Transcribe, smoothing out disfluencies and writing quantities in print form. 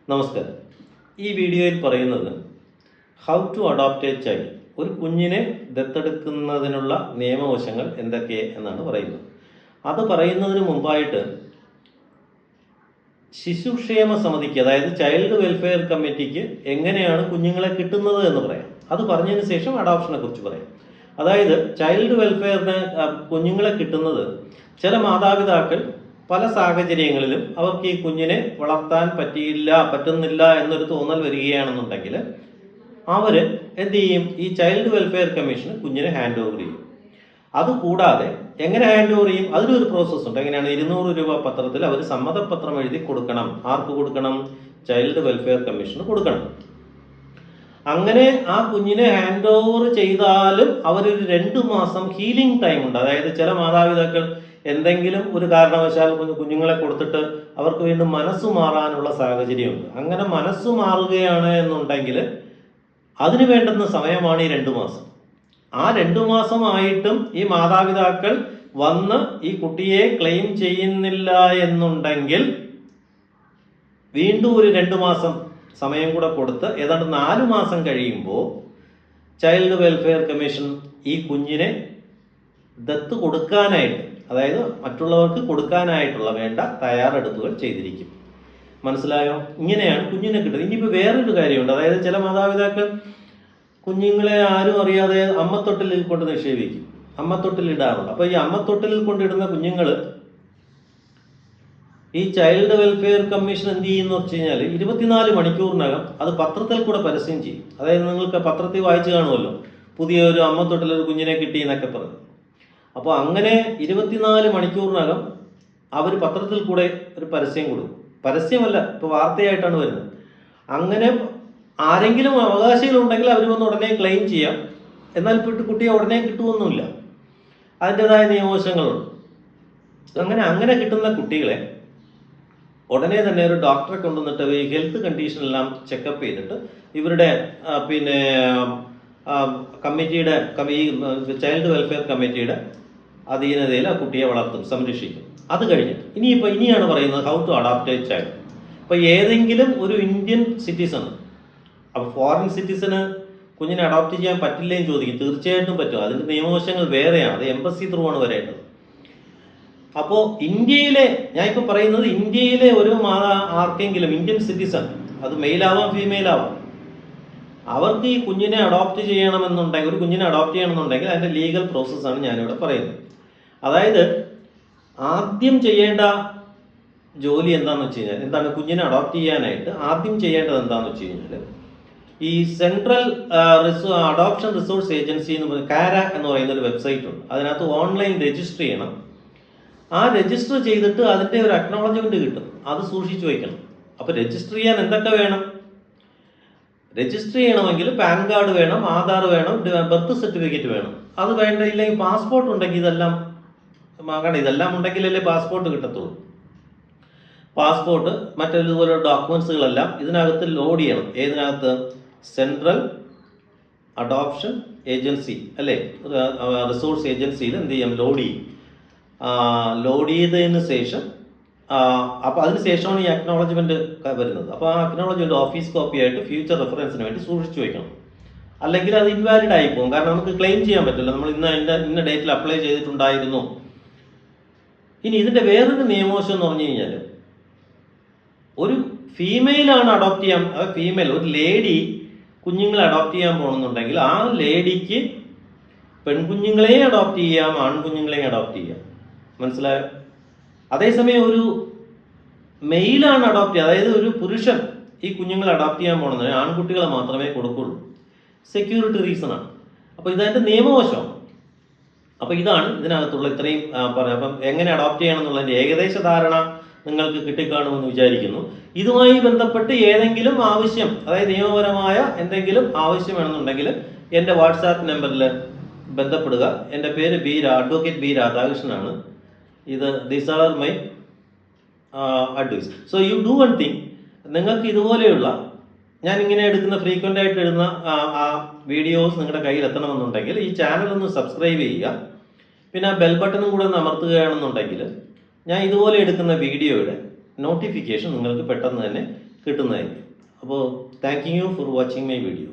നമസ്കാരം. ഈ വീഡിയോയിൽ പറയുന്നത് how to adopt a child, ഒരു കുഞ്ഞിനെ ദത്തെടുക്കുന്നതിനുള്ള നിയമവശങ്ങൾ എന്തൊക്കെ എന്നാണ് പറയുന്നത്. അത് പറയുന്നതിന് മുമ്പായിട്ട് ശിശുക്ഷേമ സമിതിക്ക്, അതായത് ചൈൽഡ് വെൽഫെയർ കമ്മിറ്റിക്ക് എങ്ങനെയാണ് കുഞ്ഞുങ്ങളെ കിട്ടുന്നത് എന്ന് പറയാം. അത് പറഞ്ഞതിന് ശേഷം അഡോപ്ഷനെ കുറിച്ച് പറയാം. അതായത് ചൈൽഡ് വെൽഫെയറിന് കുഞ്ഞുങ്ങളെ കിട്ടുന്നത് ചില മാതാപിതാക്കൾ പല സാഹചര്യങ്ങളിലും അവർക്ക് ഈ കുഞ്ഞിനെ വളർത്താൻ പറ്റുന്നില്ല എന്നൊരു തോന്നൽ വരികയാണെന്നുണ്ടെങ്കിൽ അവർ എന്ത് ചെയ്യും? ഈ ചൈൽഡ് വെൽഫെയർ കമ്മീഷന് കുഞ്ഞിനെ ഹാൻഡ് ഓവർ ചെയ്യും. അതുകൂടാതെ എങ്ങനെ ഹാൻഡ് ഓവർ ചെയ്യും? അതിനൊരു പ്രോസസ്സ് ഉണ്ട്. എങ്ങനെയാണ്? 200 രൂപ പത്രത്തിൽ അവർ സമ്മതപത്രം എഴുതി കൊടുക്കണം. ആർക്ക് കൊടുക്കണം? ചൈൽഡ് വെൽഫെയർ കമ്മീഷന് കൊടുക്കണം. അങ്ങനെ ആ കുഞ്ഞിനെ ഹാൻഡ് ഓവർ ചെയ്താലും അവരൊരു 2 മാസം ഹീലിംഗ് ടൈം ഉണ്ട്. അതായത് ചില മാതാപിതാക്കൾ എന്തെങ്കിലും ഒരു കാരണവശാൽ കുഞ്ഞുങ്ങളെ കൊടുത്തിട്ട് അവർക്ക് വീണ്ടും മനസ്സ് മാറാനുള്ള സാഹചര്യമുണ്ട്. അങ്ങനെ മനസ്സ് മാറുകയാണ് എന്നുണ്ടെങ്കിൽ അതിന് വേണ്ടുന്ന സമയമാണ് ഈ 2 മാസം. ആ 2 മാസമായിട്ടും ഈ മാതാപിതാക്കൾ വന്ന് ഈ കുട്ടിയെ ക്ലെയിം ചെയ്യുന്നില്ല എന്നുണ്ടെങ്കിൽ വീണ്ടും ഒരു 2 മാസം സമയം കൂടെ കൊടുത്ത് ഏതാണ്ട് 4 മാസം കഴിയുമ്പോൾ ചൈൽഡ് വെൽഫെയർ കമ്മീഷൻ ഈ കുഞ്ഞിനെ ദത്ത് കൊടുക്കാനായിട്ട്, അതായത് മറ്റുള്ളവർക്ക് കൊടുക്കാനായിട്ടുള്ള വേണ്ട തയ്യാറെടുപ്പുകൾ ചെയ്തിരിക്കും. മനസ്സിലായോ? ഇങ്ങനെയാണ് കുഞ്ഞിനെ കിട്ടുന്നത്. ഇനിയിപ്പോൾ വേറൊരു കാര്യമുണ്ട്. അതായത് ചില മാതാപിതാക്കൾ കുഞ്ഞുങ്ങളെ ആരും അറിയാതെ അമ്മത്തൊട്ടിലിൽ കൊണ്ട് നിക്ഷേപിക്കും. അമ്മത്തൊട്ടിലിടാറുണ്ട്. അപ്പോൾ ഈ അമ്മത്തൊട്ടിലിൽ കൊണ്ടിടുന്ന കുഞ്ഞുങ്ങൾ ഈ ചൈൽഡ് വെൽഫെയർ കമ്മീഷൻ എന്ത് ചെയ്യുമെന്ന് വെച്ച് കഴിഞ്ഞാൽ 24 മണിക്കൂറിനകം അത് പത്രത്തിൽ കൂടെ പരസ്യം ചെയ്യും. അതായത് നിങ്ങൾക്ക് പത്രത്തിൽ വായിച്ചു കാണുമല്ലോ, പുതിയ ഒരു അമ്മത്തൊട്ടിൽ ഒരു കുഞ്ഞിനെ കിട്ടി എന്നൊക്കെ പറഞ്ഞു. അപ്പോൾ അങ്ങനെ 24 മണിക്കൂറിനകം അവർ പത്രത്തിൽ കൂടെ ഒരു പരസ്യം കൊടുക്കും. പരസ്യമല്ല, ഇപ്പോൾ വാർത്തയായിട്ടാണ് വരുന്നത്. അങ്ങനെ ആരെങ്കിലും അവകാശികളുണ്ടെങ്കിൽ അവർ വന്ന് ഉടനെ ക്ലെയിം ചെയ്യാം. എന്നാൽ കുട്ടിയെ ഉടനെ കിട്ടുമൊന്നുമില്ല. അതിൻ്റെതായ നിയമവശങ്ങളുണ്ട്. അങ്ങനെ കിട്ടുന്ന കുട്ടികളെ ഉടനെ തന്നെ ഒരു ഡോക്ടറെ കൊണ്ടുവന്നിട്ട് ഈ ഹെൽത്ത് കണ്ടീഷനെല്ലാം ചെക്കപ്പ് ചെയ്തിട്ട് ഇവരുടെ കമ്മിറ്റിയുടെ ചൈൽഡ് വെൽഫെയർ കമ്മിറ്റിയുടെ അധീനതയിൽ ആ കുട്ടിയെ വളർത്തും, സംരക്ഷിക്കും. അത് കഴിഞ്ഞിട്ട് ഇനിയാണ് പറയുന്നത് how to adopt a child. ഇപ്പോൾ ഏതെങ്കിലും ഒരു ഇന്ത്യൻ സിറ്റിസൺ, അപ്പോൾ ഫോറിൻ സിറ്റിസന് കുഞ്ഞിനെ അഡോപ്റ്റ് ചെയ്യാൻ പറ്റില്ലേന്ന് ചോദിക്കും. തീർച്ചയായിട്ടും പറ്റും. അതിൻ്റെ നിയമവശങ്ങൾ വേറെയാണ്. അത് എംബസി ത്രൂ ആണ് വരേണ്ടത്. അപ്പോൾ ഇന്ത്യയിലെ, ഞാൻ ഇപ്പോൾ പറയുന്നത് ഇന്ത്യയിലെ ഒരു ആർക്കെങ്കിലും ഇന്ത്യൻ സിറ്റിസൺ, അത് മെയിലാവാം ഫീമെയിലാവാം, അവർക്ക് ഈ കുഞ്ഞിനെ അഡോപ്റ്റ് ചെയ്യണമെന്നുണ്ടെങ്കിൽ, ഒരു കുഞ്ഞിനെ അഡോപ്റ്റ് ചെയ്യണമെന്നുണ്ടെങ്കിൽ അതിൻ്റെ ലീഗൽ പ്രോസസ്സാണ് ഞാനിവിടെ പറയുന്നത്. അതായത് ആദ്യം ചെയ്യേണ്ട ജോലി എന്താണെന്ന് വെച്ച് കഴിഞ്ഞാൽ, എന്താണ് കുഞ്ഞിനെ അഡോപ്റ്റ് ചെയ്യാനായിട്ട് ആദ്യം ചെയ്യേണ്ടത് എന്താണെന്ന് വെച്ച് കഴിഞ്ഞാൽ, ഈ സെൻട്രൽ അഡോപ്ഷൻ റിസോഴ്സ് ഏജൻസി എന്ന് പറയുന്ന കാര എന്ന് പറയുന്ന ഒരു വെബ്സൈറ്റ് ഉണ്ട്. അതിനകത്ത് ഓൺലൈൻ രജിസ്റ്റർ ചെയ്യണം. ആ രജിസ്റ്റർ ചെയ്തിട്ട് അതിൻ്റെ ഒരു അക്നോളജ്മെൻറ്റ് കിട്ടും. അത് സൂക്ഷിച്ചു വയ്ക്കണം. അപ്പോൾ രജിസ്റ്റർ ചെയ്യാൻ എന്തൊക്കെ വേണം? രജിസ്റ്റർ ചെയ്യണമെങ്കിൽ പാൻ കാർഡ് വേണം, ആധാർ വേണം, ബർത്ത് സർട്ടിഫിക്കറ്റ് വേണം. അത് വേണ്ട, ഇല്ലെങ്കിൽ പാസ്പോർട്ട് ഉണ്ടെങ്കിൽ ഇതെല്ലാം ഉണ്ടെങ്കിലല്ലേ പാസ്പോർട്ട് കിട്ടത്തുള്ളൂ. പാസ്പോർട്ട് മറ്റേതുപോലെ ഡോക്യുമെൻസുകളെല്ലാം ഇതിനകത്ത് ലോഡ് ചെയ്യണം. ഏതിനകത്ത്? സെൻട്രൽ അഡോപ്ഷൻ ഏജൻസി അല്ലേ, റിസോഴ്സ് ഏജൻസിയിൽ എന്ത് ചെയ്യാം? ലോഡ് ചെയ്യും. ലോഡ് ചെയ്തതിന് ശേഷം അപ്പോൾ അതിന് ശേഷമാണ് ഈ അക്നോളജ്മെൻറ്റ് വരുന്നത്. അപ്പോൾ ആ അക്നോളജ്മെൻറ്റ് ഓഫീസ് കോപ്പി ആയിട്ട് ഫ്യൂച്ചർ റെഫറൻസിന് വേണ്ടി സൂക്ഷിച്ചു വയ്ക്കണം. അല്ലെങ്കിൽ അത് ഇൻവാലിഡ് ആയി പോകും. കാരണം നമുക്ക് ക്ലെയിം ചെയ്യാൻ പറ്റില്ല, നമ്മൾ ഇന്ന ഡേറ്റിൽ അപ്ലൈ ചെയ്തിട്ടുണ്ടായിരുന്നു. ഇനി ഇതിൻ്റെ വേറൊരു നിയമവശം എന്ന് പറഞ്ഞു കഴിഞ്ഞാൽ, ഒരു ഫീമെയിലാണ് അഡോപ്റ്റ് ചെയ്യാൻ, ഒരു ലേഡി കുഞ്ഞുങ്ങളെ അഡോപ്റ്റ് ചെയ്യാൻ പോകണമെന്നുണ്ടെങ്കിൽ ആ ലേഡിക്ക് പെൺകുഞ്ഞുങ്ങളെയും അഡോപ്റ്റ് ചെയ്യാം, ആൺകുഞ്ഞുങ്ങളെയും അഡോപ്റ്റ് ചെയ്യാം. മനസ്സിലായോ? അതേസമയം ഒരു മെയിലാണ് അഡോപ്റ്റ് ചെയ്യുക, അതായത് ഒരു പുരുഷൻ ഈ കുഞ്ഞുങ്ങളെ അഡോപ്റ്റ് ചെയ്യാൻ പോകണമെന്നുണ്ടെങ്കിൽ ആൺകുട്ടികളെ മാത്രമേ കൊടുക്കുള്ളൂ. സെക്യൂരിറ്റി റീസണാണ്. അപ്പോൾ ഇതതിൻ്റെ നിയമവശമാണ്. അപ്പോൾ ഇതാണ് ഇതിനകത്തുള്ള ഇത്രയും പറയാം. അപ്പം എങ്ങനെ അഡോപ്റ്റ് ചെയ്യണം എന്നുള്ളതിൻ്റെ ഏകദേശ ധാരണ നിങ്ങൾക്ക് കിട്ടിക്കാണുമെന്ന് വിചാരിക്കുന്നു. ഇതുമായി ബന്ധപ്പെട്ട് ഏതെങ്കിലും ആവശ്യം, അതായത് നിയമപരമായ എന്തെങ്കിലും ആവശ്യം വേണമെന്നുണ്ടെങ്കിൽ എൻ്റെ വാട്സാപ്പ് നമ്പറിൽ ബന്ധപ്പെടുക. എൻ്റെ പേര് അഡ്വക്കേറ്റ് ബി രാധാകൃഷ്ണനാണ്. These are my advice. So you do one thing. നിങ്ങൾക്ക് ഇതുപോലെയുള്ള ഞാനിങ്ങനെ എടുക്കുന്ന ഫ്രീക്വൻ്റ് ആയിട്ട് ഇടുന്ന വീഡിയോസ് നിങ്ങളുടെ കയ്യിൽ എത്തണമെന്നുണ്ടെങ്കിൽ ഈ ചാനലൊന്ന് സബ്സ്ക്രൈബ് ചെയ്യുക. പിന്നെ ആ ബെൽ ബട്ടണും കൂടെ ഒന്ന് അമർത്തുകയാണെന്നുണ്ടെങ്കിൽ ഞാൻ ഇതുപോലെ എടുക്കുന്ന വീഡിയോയുടെ നോട്ടിഫിക്കേഷൻ നിങ്ങൾക്ക് പെട്ടെന്ന് തന്നെ കിട്ടുന്നതായിരിക്കും. അപ്പോൾ thank you for watching my video.